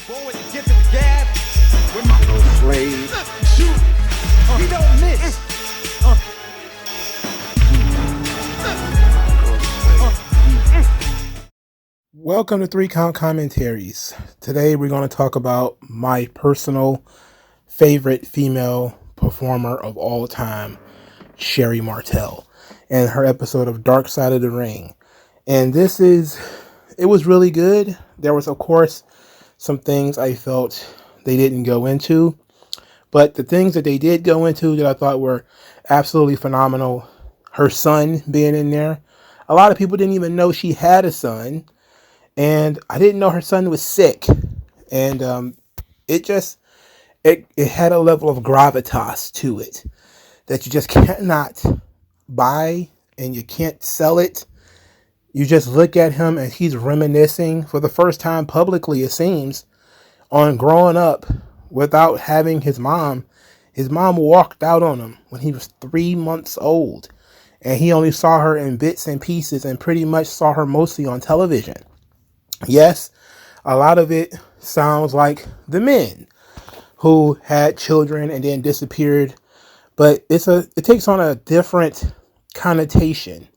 Forward to get to the gap. With MagMongoSlade. Shoot. He don't miss. Welcome to 3 Count Commentaries. Today we're going to talk about my personal favorite female performer of all time, Sherri Martel, and her episode of Dark Side of the Ring. And it was really good. There was, of course, some things I felt they didn't go into, but the things that they did go into that I thought were absolutely phenomenal, her son being in there. A lot of people didn't even know she had a son. And I didn't know her son was sick. And it had a level of gravitas to it that you just cannot buy and you can't sell it. You just look at him and he's reminiscing for the first time publicly, it seems, on growing up without having his mom. His mom walked out on him when he was 3 months old. And he only saw her in bits and pieces and pretty much saw her mostly on television. Yes, a lot of it sounds like the men who had children and then disappeared, but it takes on a different connotation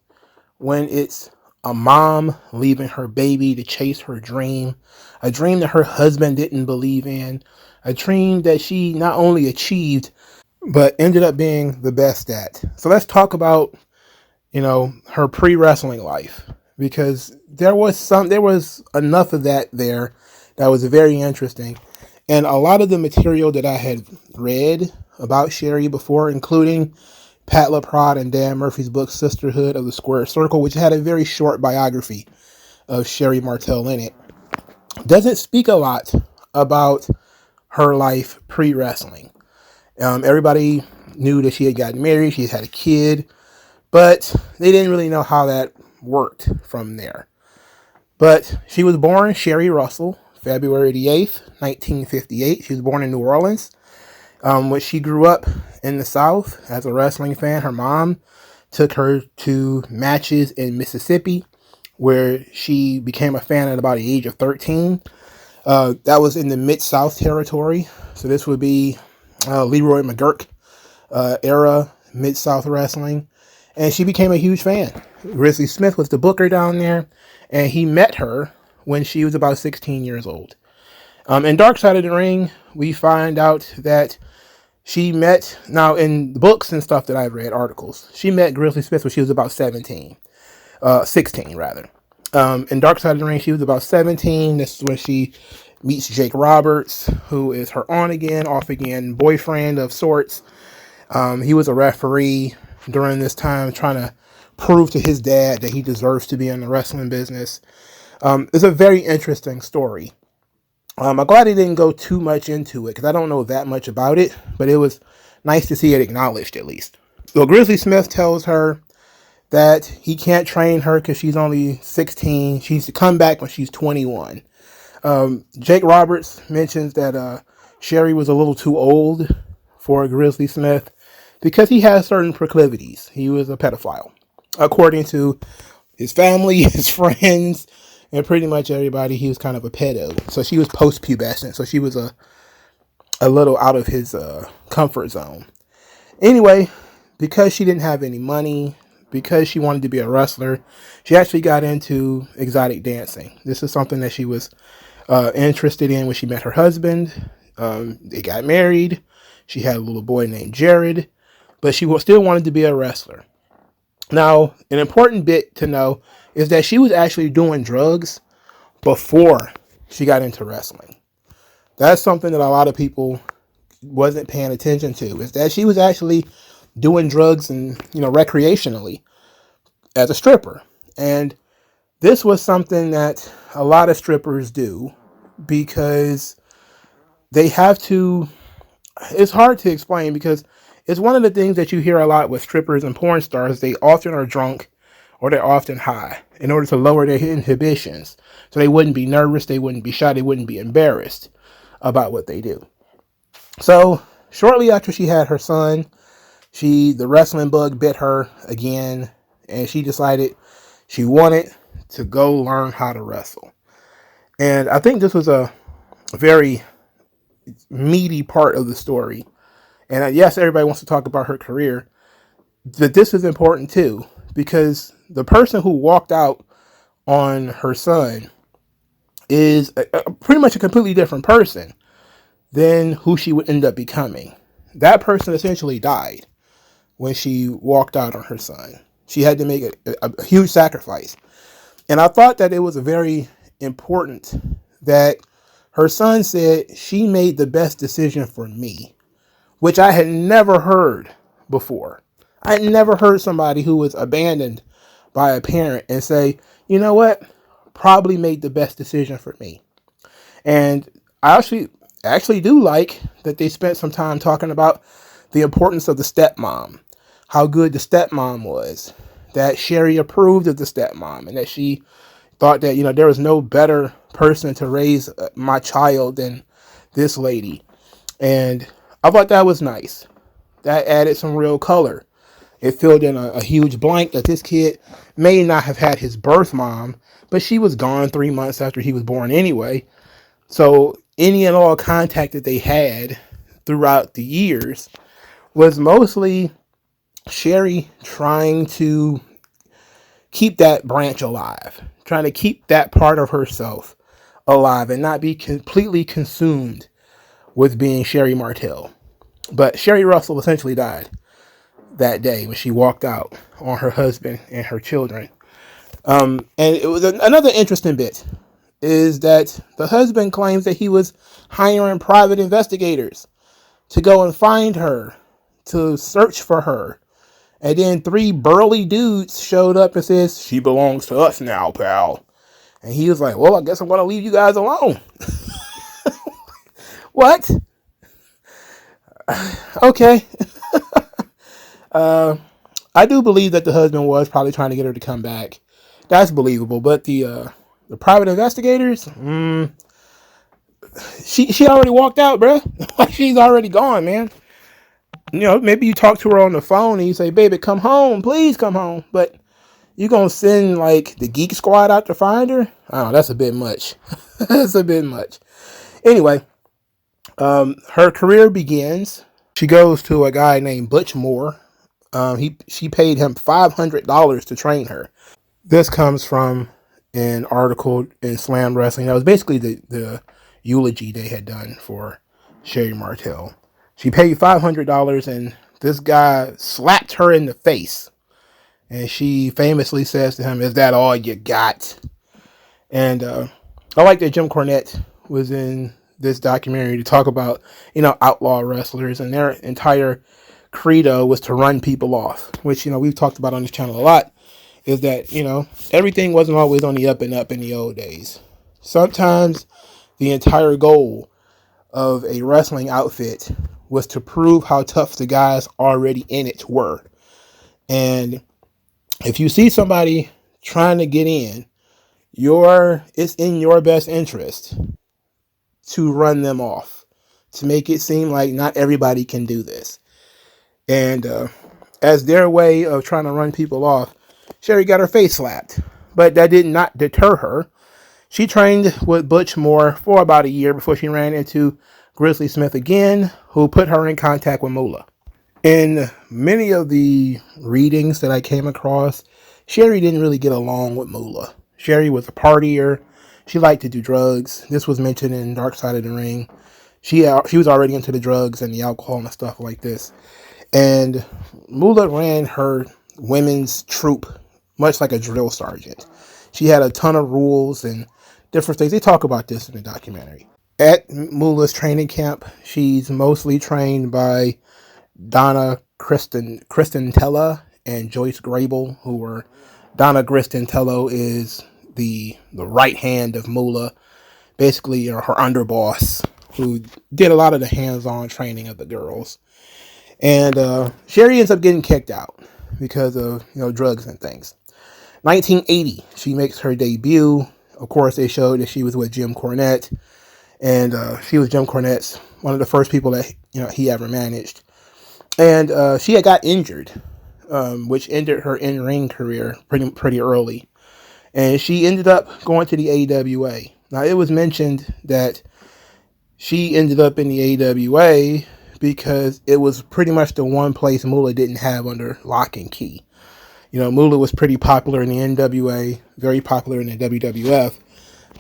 when it's a mom leaving her baby to chase her dream, a dream that her husband didn't believe in, a dream that she not only achieved, but ended up being the best at. So let's talk about, her pre-wrestling life. Because there was enough of that there that was very interesting. And a lot of the material that I had read about Sherri before, including Pat LaPrade and Dan Murphy's book, Sisterhood of the Square Circle, which had a very short biography of Sherri Martel in it, doesn't speak a lot about her life pre-wrestling. Everybody knew that she had gotten married, she had a kid, but they didn't really know how that worked from there. But she was born Sherri Russell, February the 8th, 1958. She was born in New Orleans. When she grew up in the South as a wrestling fan, her mom took her to matches in Mississippi, where she became a fan at about the age of 13. That was in the Mid-South territory. So this would be Leroy McGurk era Mid-South wrestling. And she became a huge fan. Grizzly Smith was the booker down there, and he met her when she was about 16 years old. In Dark Side of the Ring, we find out that she met, now in the books and stuff that I've read, articles, she met Grizzly Smith when she was about 16 rather. In Dark Side of the Ring, she was about 17. This is when she meets Jake Roberts, who is her on-again, off-again boyfriend of sorts. He was a referee during this time, trying to prove to his dad that he deserves to be in the wrestling business. It's a very interesting story. I'm glad he didn't go too much into it because I don't know that much about it, but it was nice to see it acknowledged at least. So Grizzly Smith tells her that he can't train her because she's only 16. She needs to come back when she's 21. Jake Roberts mentions that Sherri was a little too old for Grizzly Smith because he has certain proclivities. He was a pedophile, according to his family, his friends, and pretty much everybody. He was kind of a pedo. So she was post-pubescent. So she was a little out of his comfort zone. Anyway, because she didn't have any money, because she wanted to be a wrestler, she actually got into exotic dancing. This is something that she was interested in when she met her husband. They got married. She had a little boy named Jared, but she still wanted to be a wrestler. Now, an important bit to know is that she was actually doing drugs before she got into wrestling. That's something that a lot of people wasn't paying attention to, is that she was actually doing drugs and, recreationally as a stripper. And this was something that a lot of strippers do because they have to, it's hard to explain because it's one of the things that you hear a lot with strippers and porn stars. They often are drunk or they're often high in order to lower their inhibitions. So they wouldn't be nervous, they wouldn't be shy, they wouldn't be embarrassed about what they do. So shortly after she had her son, the wrestling bug bit her again, and she decided she wanted to go learn how to wrestle. And I think this was a very meaty part of the story. And yes, everybody wants to talk about her career, but this is important too, because the person who walked out on her son is pretty much a completely different person than who she would end up becoming. That person essentially died when she walked out on her son. She had to make a huge sacrifice. And I thought that it was very important that her son said she made the best decision for me, which I had never heard before. I had never heard somebody who was abandoned by a parent and say, you know what, probably made the best decision for me. And I actually do like that they spent some time talking about the importance of the stepmom, how good the stepmom was, that Sherri approved of the stepmom, and that she thought that, there was no better person to raise my child than this lady. And I thought that was nice. That added some real color. It filled in a huge blank that this kid may not have had his birth mom, but she was gone 3 months after he was born anyway. So any and all contact that they had throughout the years was mostly Sherri trying to keep that branch alive, trying to keep that part of herself alive and not be completely consumed with being Sherri Martel. But Sherri Russell essentially died that day when she walked out on her husband and her children. And it was another interesting bit is that the husband claims that he was hiring private investigators to go and find her, to search for her. And then 3 burly dudes showed up and says, she belongs to us now, pal. And he was like, well, I guess I'm going to leave you guys alone. What? Okay. I do believe that the husband was probably trying to get her to come back. That's believable. But the private investigators, she already walked out, bro. Like, she's already gone, man. Maybe you talk to her on the phone and you say, baby, come home. Please come home. But you going to send, like, the Geek Squad out to find her? Oh, that's a bit much. That's a bit much. Anyway, her career begins. She goes to a guy named Butch Moore. She paid him $500 to train her. This comes from an article in Slam Wrestling. That was basically the eulogy they had done for Sherri Martel. She paid $500 and this guy slapped her in the face. And she famously says to him, is that all you got? And I like that Jim Cornette was in this documentary to talk about, outlaw wrestlers, and their entire credo was to run people off, which, we've talked about on this channel a lot, is that, everything wasn't always on the up and up in the old days. Sometimes the entire goal of a wrestling outfit was to prove how tough the guys already in it were. And if you see somebody trying to get in, it's in your best interest to run them off, to make it seem like not everybody can do this. And as their way of trying to run people off, Sherri got her face slapped. But that did not deter her. She trained with Butch Moore for about a year before she ran into Grizzly Smith again, who put her in contact with Moolah. In many of the readings that I came across, Sherri didn't really get along with Moolah. Sherri was a partier. She liked to do drugs. This was mentioned in Dark Side of the Ring. She was already into the drugs and the alcohol and stuff like this. And Moolah ran her women's troop much like a drill sergeant. She had a ton of rules and different things. They talk about this in the documentary. At Moolah's training camp, she's mostly trained by Donna Christantella and Joyce Grable, who were Donna Christantello is the right hand of Moolah, basically her underboss, who did a lot of the hands-on training of the girls. And Sherri ends up getting kicked out because of drugs and things. 1980, she makes her debut. Of course, they showed that she was with Jim Cornette, and she was Jim Cornette's one of the first people that he ever managed. And she had got injured, which ended her in-ring career pretty early. And she ended up going to the AWA. Now, it was mentioned that she ended up in the AWA because it was pretty much the one place Moolah didn't have under lock and key. You know, Moolah was pretty popular in the NWA, very popular in the WWF,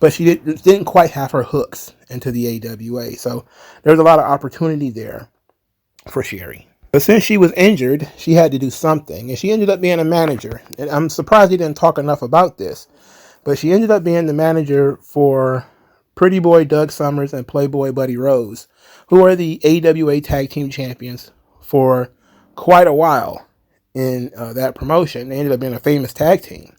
but she didn't quite have her hooks into the AWA. So there's a lot of opportunity there for Sherri. But since she was injured, she had to do something, and she ended up being a manager. And I'm surprised he didn't talk enough about this, but she ended up being the manager for Pretty Boy Doug Summers and Playboy Buddy Rose, who are the AWA Tag Team Champions for quite a while in that promotion. They ended up being a famous tag team.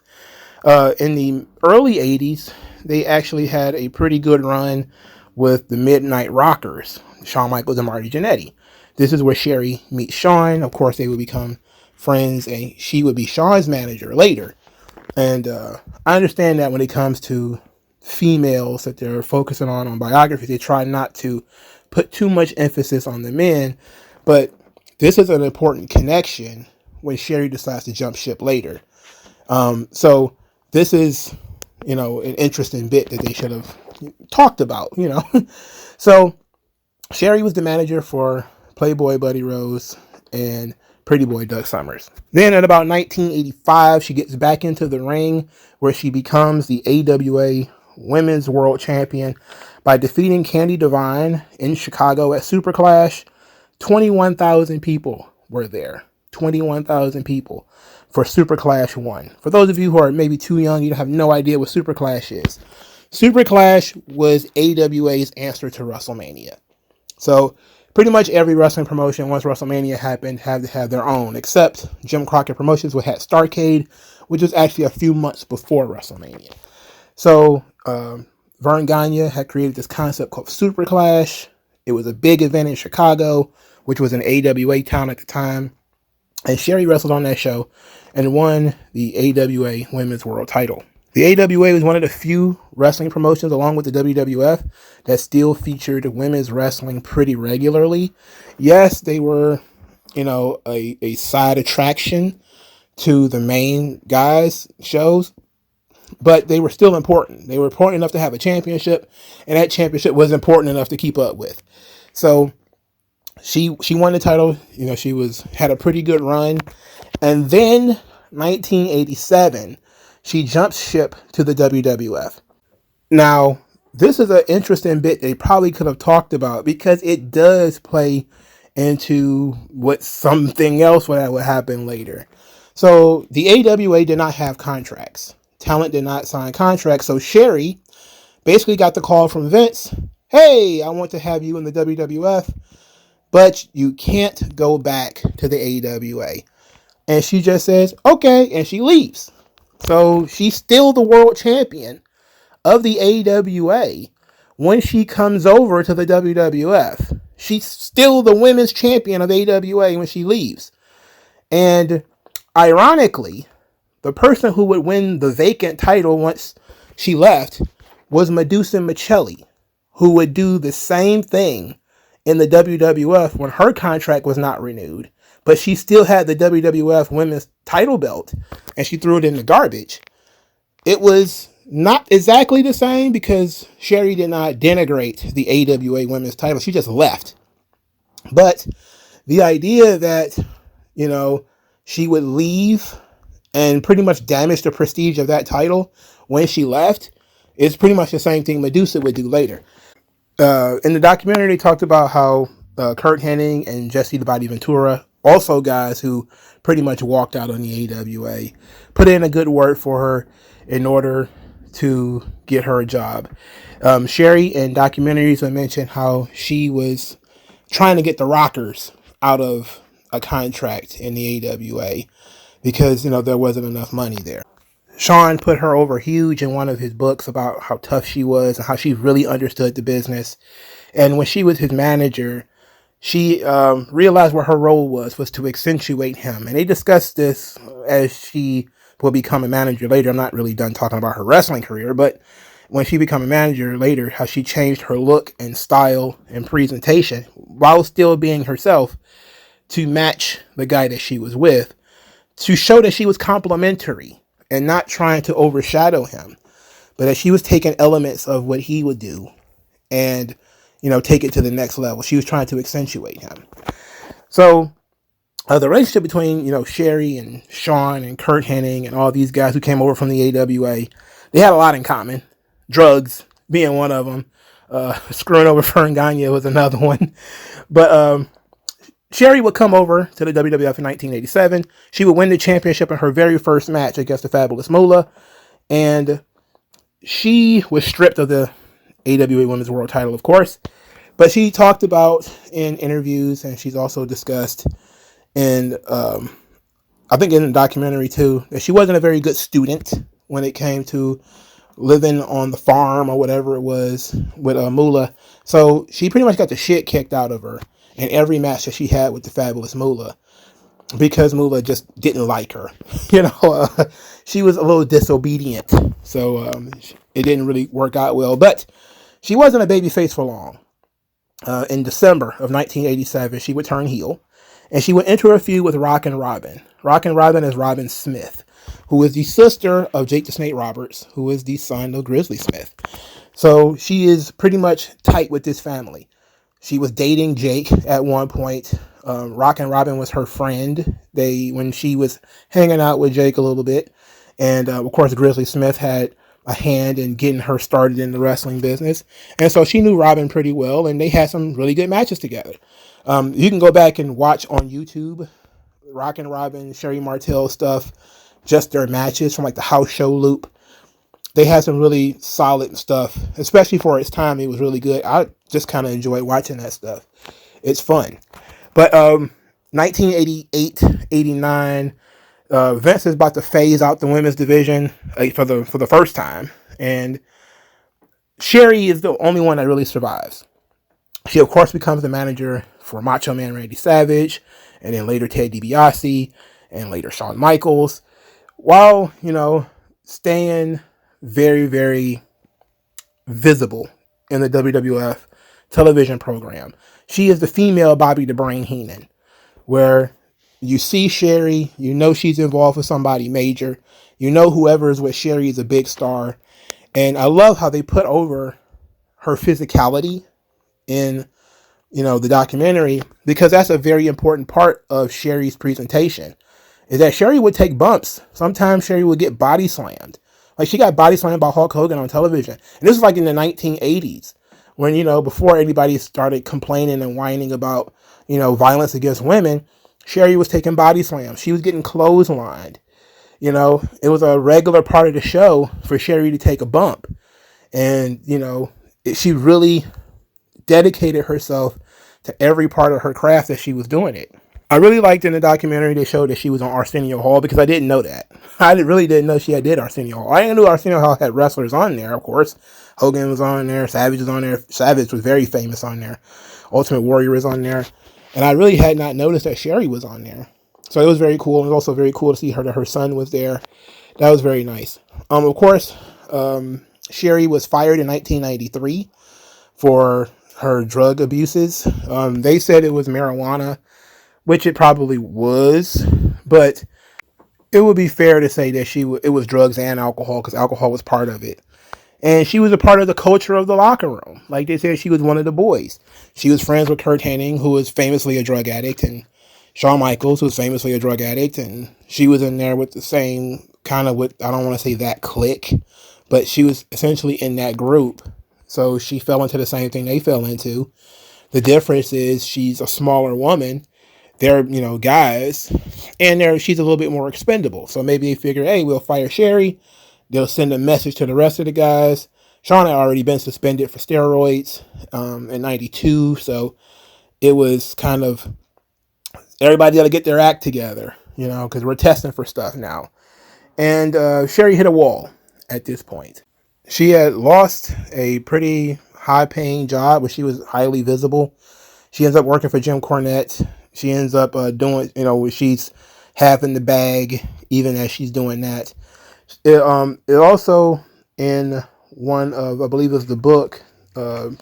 In the early 80s, they actually had a pretty good run with the Midnight Rockers, Shawn Michaels and Marty Jannetty. This is where Sherri meets Shawn. Of course, they would become friends, and she would be Shawn's manager later. And I understand that when it comes to females that they're focusing on biography, they try not to put too much emphasis on the men. But this is an important connection when Sherri decides to jump ship later. So this is, an interesting bit that they should have talked about, So Sherri was the manager for Playboy Buddy Rose and Pretty Boy Doug Summers. Then at about 1985, she gets back into the ring where she becomes the AWA Women's World Champion by defeating Candy Devine in Chicago at Super Clash. 21,000 people were there. 21,000 people for Super Clash 1. For those of you who are maybe too young, you have no idea what Super Clash is. Super Clash was AWA's answer to WrestleMania. So pretty much every wrestling promotion, once WrestleMania happened, had to have their own, except Jim Crockett Promotions, which had Starrcade, which was actually a few months before WrestleMania. So Vern Gagne had created this concept called Super Clash. It was a big event in Chicago, which was an AWA town at the time. And Sherri wrestled on that show and won the AWA Women's World title. The AWA was one of the few wrestling promotions, along with the WWF, that still featured women's wrestling pretty regularly. Yes, they were, a side attraction to the main guys' shows, but they were still important. They were important enough to have a championship, and that championship was important enough to keep up with. So she won the title. She had a pretty good run. And then 1987, she jumps ship to the WWF. Now, this is an interesting bit they probably could have talked about because it does play into what something else would happen later. So the AWA did not have contracts. Talent did not sign contracts. So Sherri basically got the call from Vince, hey, I want to have you in the WWF, but you can't go back to the AWA. And she just says, okay, and she leaves. So she's still the world champion of the AWA when she comes over to the WWF. She's still the women's champion of AWA when she leaves. And ironically, the person who would win the vacant title once she left was Medusa Michelli, who would do the same thing in the WWF when her contract was not renewed. But she still had the WWF women's title belt, and she threw it in the garbage. It was not exactly the same because Sherri did not denigrate the AWA women's title. She just left. But the idea that, she would leave and pretty much damage the prestige of that title when she left is pretty much the same thing Medusa would do later. In the documentary, they talked about how Kurt Hennig and Jesse the Body Ventura, also guys who pretty much walked out on the AWA, put in a good word for her in order to get her a job. Sherri in documentaries would mention how she was trying to get the Rockers out of a contract in the AWA because, there wasn't enough money there. Shawn put her over huge in one of his books about how tough she was and how she really understood the business. And when she was his manager, she realized what her role was to accentuate him. And they discussed this as she will become a manager later. I'm not really done talking about her wrestling career, but when she became a manager later, how she changed her look and style and presentation while still being herself to match the guy that she was with, to show that she was complimentary and not trying to overshadow him, but that she was taking elements of what he would do and take it to the next level. She was trying to accentuate him. So the relationship between, Sherri and Shawn and Curt Hennig and all these guys who came over from the AWA, they had a lot in common. Drugs being one of them. Screwing over Fern Gagne was another one. But Sherri would come over to the WWF in 1987. She would win the championship in her very first match against the Fabulous Moolah. And she was stripped of the AWA Women's World title, of course. But she talked about in interviews, and she's also discussed in, I think in the documentary too, that she wasn't a very good student when it came to living on the farm or whatever it was with Moolah. So she pretty much got the shit kicked out of her in every match that she had with the Fabulous Moolah, because Moolah just didn't like her. She was a little disobedient. So it didn't really work out well. But she wasn't a babyface for long. In December of 1987, she would turn heel. And she would enter a feud with Rockin' Robin. Rockin' Robin is Robin Smith, who is the sister of Jake the Snake Roberts, who is the son of Grizzly Smith. So she is pretty much tight with this family. She was dating Jake at one point. Rockin' Robin was her friend. When she was hanging out with Jake a little bit. And of course, Grizzly Smith had a hand in getting her started in the wrestling business. And so she knew Robin pretty well, and they had some really good matches together. You can go back and watch on YouTube Rockin' Robin, Sherri Martel stuff, just their matches from like the house show loop. They had some really solid stuff, especially for its time. It was really good. I just kind of enjoyed watching that stuff. It's fun. But 1988, 89, Vince is about to phase out the women's division for the first time. And Sherri is the only one that really survives. She, of course, becomes the manager for Macho Man Randy Savage, and then later Ted DiBiase, and later Shawn Michaels, while, staying very, very visible in the WWF television program. She is the female Bobby the Brain Heenan, where you see Sherri, she's involved with somebody major, whoever is with Sherri is a big star, and I love how they put over her physicality in the documentary, because that's a very important part of Sherri's presentation, is that Sherri would take bumps. Sometimes Sherri would get body slammed. Like, she got body slammed by Hulk Hogan on television. And this was like in the 1980s, when, before anybody started complaining and whining about, violence against women, Sherri was taking body slams. She was getting clotheslined. It was a regular part of the show for Sherri to take a bump. And, she really dedicated herself to every part of her craft that she was doing it. I really liked in the documentary they showed that she was on Arsenio Hall, because I didn't know that. I really didn't know she did Arsenio Hall. I knew Arsenio Hall had wrestlers on there, of course. Hogan was on there. Savage was on there. Savage was very famous on there. Ultimate Warrior was on there. And I really had not noticed that Sherri was on there. So it was very cool. It was also very cool to see that her son was there. That was very nice. Of course, Sherri was fired in 1993 for her drug abuses. They said it was marijuana, which it probably was, but it would be fair to say that it was drugs and alcohol, because alcohol was part of it. And she was a part of the culture of the locker room. Like they said, she was one of the boys. She was friends with Curt Hennig, who was famously a drug addict, and Shawn Michaels, who was famously a drug addict, and she was in there with the same kind of, I don't want to say that clique, but she was essentially in that group. So she fell into the same thing they fell into. The difference is she's a smaller woman. They're, guys, and she's a little bit more expendable. So maybe they figure, hey, we'll fire Sherri. They'll send a message to the rest of the guys. Shawn had already been suspended for steroids in 92. So it was kind of, everybody got to get their act together, because we're testing for stuff now. And Sherri hit a wall at this point. She had lost a pretty high-paying job where she was highly visible. She ends up working for Jim Cornette. She ends up doing, where she's having the bag, even as she's doing that. It also, in one of, I believe it was the book,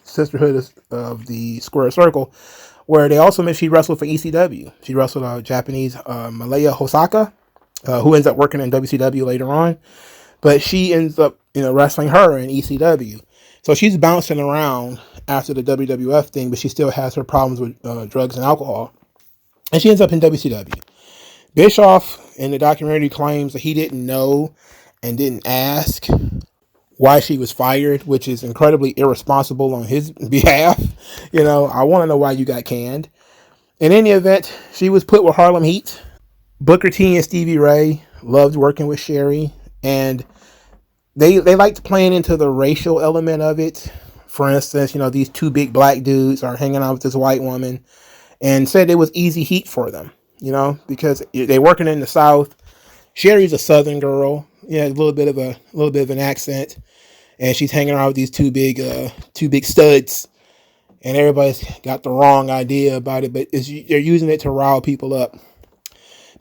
Sisterhood of the Square Circle, where they also mentioned she wrestled for ECW. She wrestled a Japanese Malaya Hosaka, who ends up working in WCW later on. But she ends up, wrestling her in ECW. So she's bouncing around after the WWF thing, but she still has her problems with drugs and alcohol. And she ends up in WCW. Bischoff in the documentary claims that he didn't know and didn't ask why she was fired, which is incredibly irresponsible on his behalf. I want to know why you got canned. In any event, she was put with Harlem Heat. Booker T and Stevie Ray loved working with Sherri, and they liked playing into the racial element of it. For instance, these two big black dudes are hanging out with this white woman, and said it was easy heat for them, because they're working in the South. Sherri's a Southern girl, a little bit of an accent, and she's hanging out with these two big studs, and everybody's got the wrong idea about it, but they're using it to rile people up.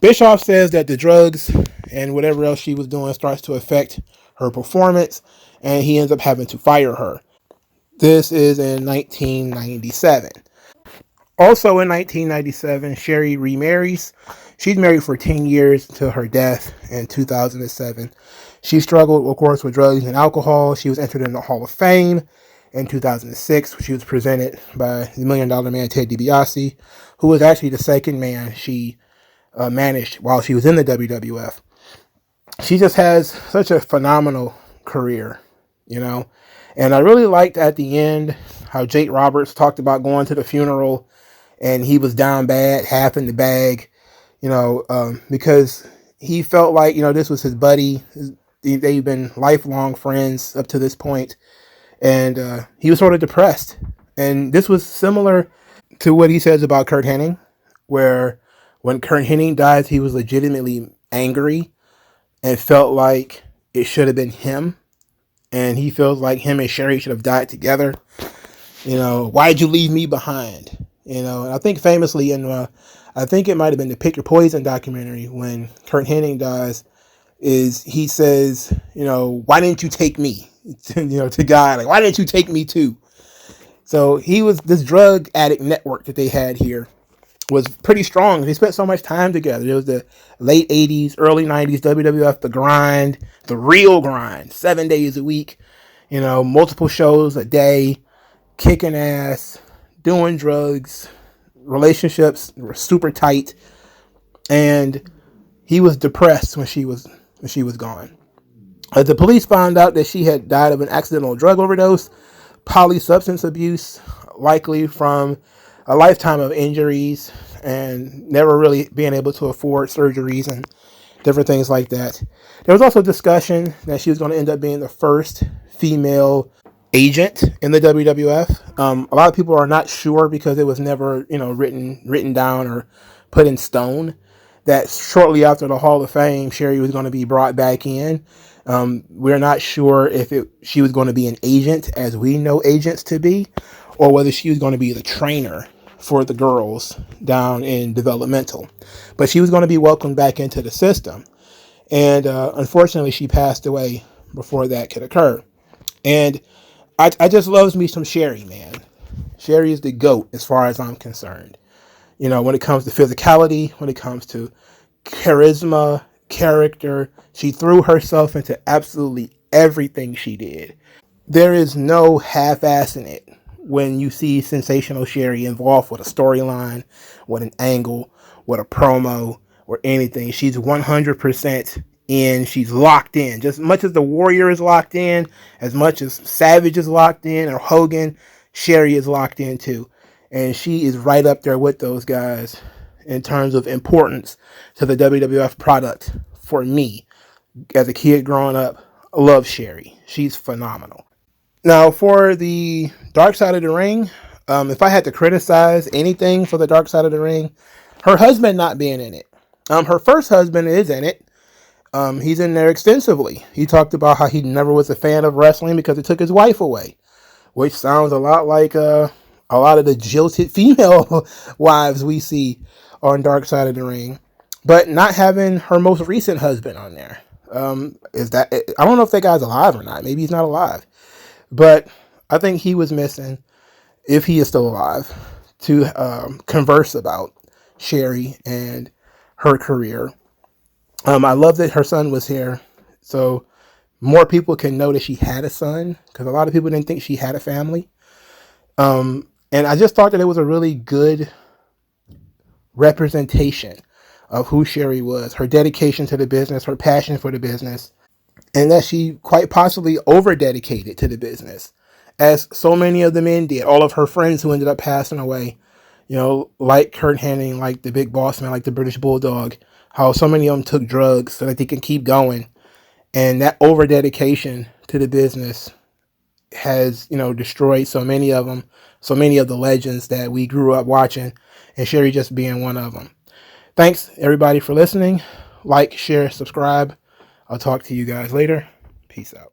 Bischoff says that the drugs and whatever else she was doing starts to affect her performance, and he ends up having to fire her. This is in 1997. Also in 1997, Sherri remarries. She's married for 10 years until her death in 2007. She struggled, of course, with drugs and alcohol. She was entered in the Hall of Fame in 2006. She was presented by the $1 Million Man, Ted DiBiase, who was actually the second man she managed while she was in the WWF. She just has such a phenomenal career, And I really liked at the end how Jake Roberts talked about going to the funeral and he was down bad, half in the bag, because he felt like, this was his buddy. They've been lifelong friends up to this point, and he was sort of depressed. And this was similar to what he says about Curt Hennig, where when Curt Hennig died, he was legitimately angry and felt like it should have been him. And he feels like him and Sherri should have died together. Why did you leave me behind? And I think famously I think it might have been the Pick Your Poison documentary when Curt Hennig dies, is he says, why didn't you take me? To God, like, why didn't you take me too? So he was, this drug addict network that they had here was pretty strong. They spent so much time together. It was the late 80s, early 90s, WWF, the grind, the real grind, 7 days a week, multiple shows a day, kicking ass, doing drugs, relationships were super tight, and he was depressed when she was gone. The police found out that she had died of an accidental drug overdose, polysubstance abuse, likely from a lifetime of injuries and never really being able to afford surgeries and different things like that. There was also discussion that she was going to end up being the first female agent in the WWF. A lot of people are not sure because it was never, written down or put in stone that shortly after the Hall of Fame, Sherri was going to be brought back in. We're not sure if she was going to be an agent as we know agents to be, or whether she was going to be the trainer for the girls down in developmental. But she was going to be welcomed back into the system. And unfortunately, she passed away before that could occur. And I just loves me some Sherri, man. Sherri is the GOAT as far as I'm concerned. When it comes to physicality, when it comes to charisma, character, she threw herself into absolutely everything she did. There is no half-assing it when you see Sensational Sherri involved with a storyline, with an angle, with a promo, or anything. She's 100% in. She's locked in. Just as much as the Warrior is locked in, as much as Savage is locked in, or Hogan, Sherri is locked in too. And she is right up there with those guys in terms of importance to the WWF product. For me, as a kid growing up, I love Sherri. She's phenomenal. Now, for the Dark Side of the Ring, if I had to criticize anything for the Dark Side of the Ring, her husband not being in it. Her first husband is in it. He's in there extensively. He talked about how he never was a fan of wrestling because it took his wife away, which sounds a lot like a lot of the jilted female wives we see on Dark Side of the Ring. But not having her most recent husband on there. I don't know if that guy's alive or not. Maybe he's not alive. But I think he was missing, if he is still alive, to converse about Sherri and her career. I love that her son was here. So more people can know that she had a son, because a lot of people didn't think she had a family. And I just thought that it was a really good representation of who Sherri was, her dedication to the business, her passion for the business, and that she quite possibly over dedicated to the business, as so many of the men did. All of her friends who ended up passing away, like Kurt Hennig, like the Big Boss Man, like the British Bulldog, how so many of them took drugs so that they can keep going. And that over dedication to the business has, destroyed so many of them, so many of the legends that we grew up watching, and Sherri just being one of them. Thanks, everybody, for listening. Like, share, subscribe. I'll talk to you guys later. Peace out.